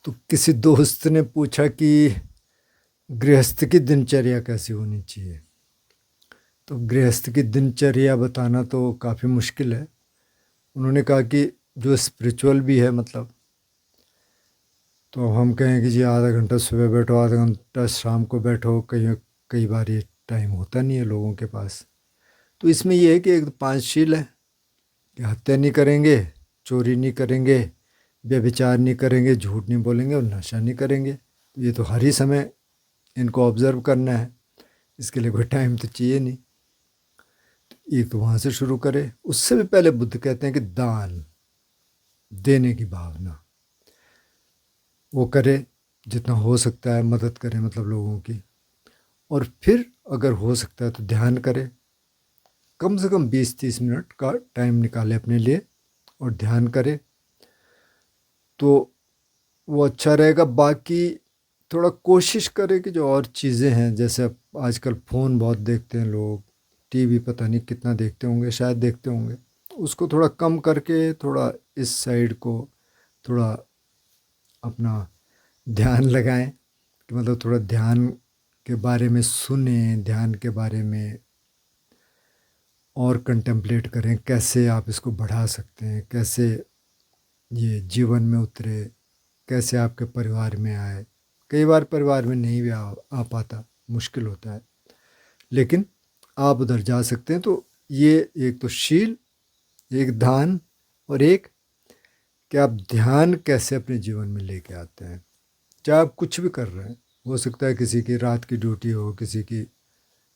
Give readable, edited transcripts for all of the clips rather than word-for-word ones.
तो किसी दोस्त ने पूछा कि गृहस्थ की दिनचर्या कैसी होनी चाहिए। तो गृहस्थ की दिनचर्या बताना तो काफ़ी मुश्किल है। उन्होंने कहा कि जो स्पिरिचुअल भी है, मतलब तो हम कहें कि जी आधा घंटा सुबह बैठो, आधा घंटा शाम को बैठो, कई कई बार ये टाइम होता नहीं है लोगों के पास। तो इसमें ये है कि एक पांचशील है कि हत्या नहीं करेंगे, चोरी नहीं करेंगे, व्यभिचार नहीं करेंगे, झूठ नहीं बोलेंगे और नशा नहीं करेंगे। ये तो हर ही समय इनको ऑब्ज़र्व करना है, इसके लिए कोई टाइम तो चाहिए नहीं। एक तो वहाँ से शुरू करें। उससे भी पहले बुद्ध कहते हैं कि दान देने की भावना वो करे, जितना हो सकता है मदद करें, मतलब लोगों की। और फिर अगर हो सकता है तो ध्यान करें, कम से कम 20-30 मिनट का टाइम निकाले अपने लिए और ध्यान करें तो वो अच्छा रहेगा। बाकी थोड़ा कोशिश करें कि जो और चीज़ें हैं, जैसे अब आजकल फ़ोन बहुत देखते हैं लोग, टीवी पता नहीं कितना देखते होंगे, शायद देखते होंगे, उसको थोड़ा कम करके थोड़ा इस साइड को थोड़ा अपना ध्यान लगाएं कि मतलब थोड़ा ध्यान के बारे में सुने, ध्यान के बारे में और कंटेम्पलेट करें, कैसे आप इसको बढ़ा सकते हैं, कैसे ये जीवन में उतरे, कैसे आपके परिवार में आए। कई बार परिवार में नहीं भी आ पाता, मुश्किल होता है, लेकिन आप उधर जा सकते हैं। तो ये एक तो शील, एक दान, और एक कि आप ध्यान कैसे अपने जीवन में लेके आते हैं। चाहे आप कुछ भी कर रहे हैं, हो सकता है किसी की रात की ड्यूटी हो, किसी की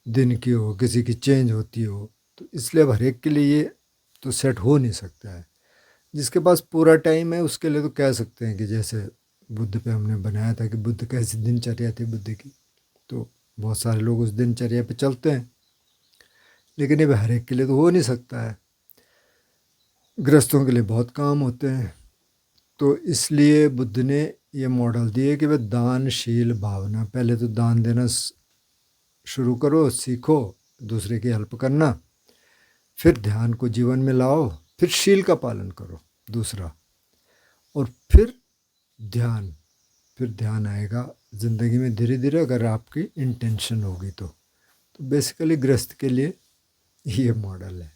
दिन की हो, किसी की चेंज होती हो, तो इसलिए अब हर एक के लिए ये तो सेट हो नहीं सकता है। जिसके पास पूरा टाइम है उसके लिए तो कह सकते हैं कि जैसे बुद्ध पे हमने बनाया था कि बुद्ध कैसी दिनचर्या थी बुद्ध की, तो बहुत सारे लोग उस दिनचर्या पे चलते हैं, लेकिन ये हर एक के लिए तो हो नहीं सकता है। गृहस्थों के लिए बहुत काम होते हैं, तो इसलिए बुद्ध ने ये मॉडल दिए कि वह दानशील भावना, पहले तो दान देना शुरू करो, सीखो दूसरे की हेल्प करना, फिर ध्यान को जीवन में लाओ, फिर शील का पालन करो दूसरा, और फिर ध्यान, फिर ध्यान आएगा ज़िंदगी में धीरे धीरे, अगर आपकी इंटेंशन होगी तो बेसिकली गृहस्थ के लिए ये मॉडल है।